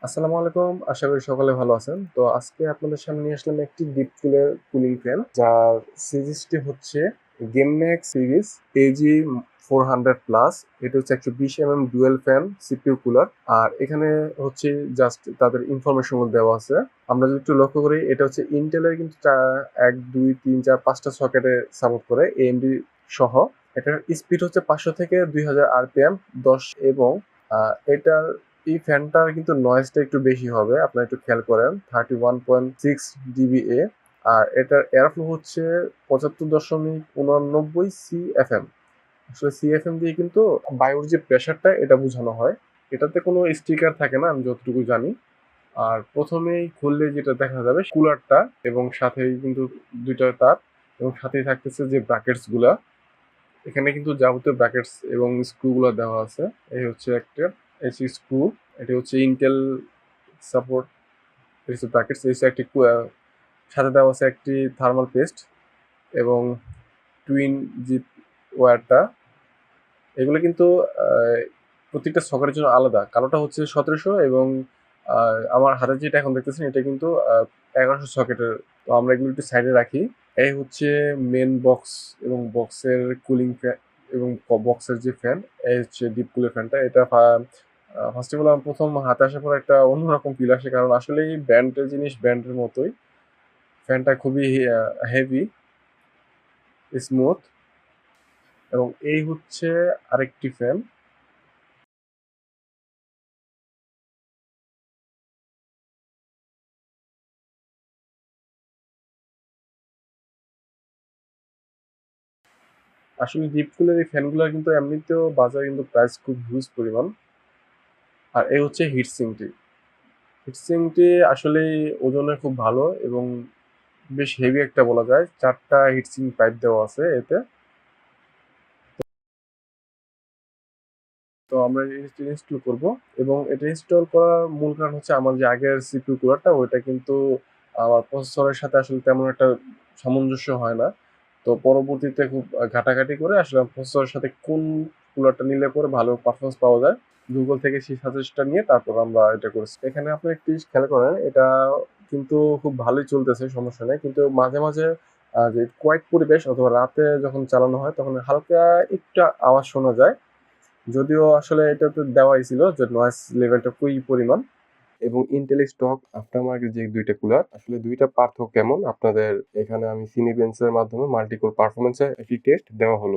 আসসালামু আলাইকুম। আশা করি সকলে ভালো আছেন। তো আজকে আপনাদের সামনে নিয়ে আসলাম একটি ডিপ কুলের কুলিং ফ্যান, যার সিরিজটি হচ্ছে গেমম্যাক্স সিরিজ এজি 400 প্লাস। এটা হচ্ছে 120 ডুয়েল ফ্যান সিপিইউ কুলার। আর এখানে হচ্ছে জাস্ট তাদের ইনফরমেশন গুলো দেওয়া আছে। আমরা যদি একটু লক্ষ্য করি, এটা হচ্ছে ইন্টেলের কিন্তু 1 2 3 4 5টা সকেটে সাপোর্ট করে, এএমডি সহ। এটার স্পিড হচ্ছে 500 থেকে 2000 আরপিএম 10, এবং এটার এই ফ্যানটার কিন্তু নয়েজটা একটু বেশি হবে, আপনারা একটু খেয়াল করেন। 31.6 dBA। আর এটার এয়ারফ্লো হচ্ছে 75.89 CFM। আসলে সিএফএম দিয়ে কিন্তু বায়ুর যে প্রেশারটা এটা বোঝানো হয়। এটাতে কোনো স্টিকার থাকে না, আমি যতটুকু জানি। আর প্রথমেই খুললে যেটা দেখা যাবে কুলারটা, এবং সাথেই কিন্তু দুইটা তার, এবং সাথেই থাকতেছে যে ব্র্যাকেটস গুলা। এখানে কিন্তু যাবতীয় ব্র্যাকেটস এবং স্ক্রু গুলো দেওয়া আছে। এই হচ্ছে একটা এসি স্ক্রু। এটি হচ্ছে ইন্টেল সাপোর্ট। এই হচ্ছে ব্র্যাকেটস। এই হচ্ছে একটি সাথে দেওয়া আছে একটি থার্মাল পেস্ট এবং টুইন জিপ ওয়্যারটা। এগুলো কিন্তু আহ, প্রত্যেকটা সকেটের জন্য আলাদা। কালোটা হচ্ছে 1700, এবং আমার হাতে যেটা এখন দেখতেছেন এটা কিন্তু 1100 সকেটের। তো আমরা এগুলো একটু সাইডে রাখি। এই হচ্ছে মেন বক্স, এবং বক্সের কুলিং ফ্যান, এবং বক্সের যে ফ্যান, এই হচ্ছে ডিপ কুলের ফ্যানটা। এটা ফার্স্ট অফ অল আমার প্রথম হাতে আসার পর একটা অন্যরকম ফিল আসে, কারণ আসলেই ব্র্যান্ডের জিনিস ব্র্যান্ডের মতোই। ফ্যানটা খুবই হেভি, স্মুথ। এবং এই হচ্ছে আরেকটি ফ্যান। আসলে ডিপ কুলের এই ফ্যানগুলো কিন্তু এমনিতেও বাজারে কিন্তু প্রাইস খুব হিউজ পরিমাণ। আর এই হচ্ছে হিটসিংটি। হিটসিংটি আসলে ওজনে খুব ভালো, এবং বেশ হেভি একটা বলা যায়। 4টা হিটসিং পাইপ দেওয়া আছে এতে। তো আমরা এটা ইনস্টল করব, এবং এটা ইনস্টল করার মূল কারণ হচ্ছে আমার যে আগের সিপিইউ কুলারটা, ওইটা কিন্তু আমার প্রসেসরের সাথে আসলে তেমন একটা সামঞ্জস্য হয় না। তো পরবর্তীতে খুব ঘাটাঘাটি করে আসলে প্রসেসরের সাথে কোন কুলারটা নিলে পরে ভালো পারফরমেন্স পাওয়া যায়, গুগল থেকে সেই সাজেশনটা নিয়ে তারপর আমরা এটা করেছি। এখানে আপনি একটি জিনিস খেয়াল করেন, এটা কিন্তু খুব ভালোই চলতেছে, সমস্যা নেই। কিন্তু মাঝে মাঝে যে কোয়াইট পরিবেশ অথবা রাতে যখন চালানো হয়, তখন হালকা একটু আওয়াজ শোনা যায়। যদিও আসলে এটাতে দেওয়াই ছিল যে নয়েজ লেভেলটা কি পরিমাণ। এবং ইন্টেল স্টক আফটার মার্কেট যে দুইটা কুলার, আসলে দুইটা পার্থক্য কেমন আপনাদের এখানে আমি সিনিবেন্সের মাধ্যমে মাল্টিকোর পারফরমেন্সের একটি টেস্ট দেওয়া হলো।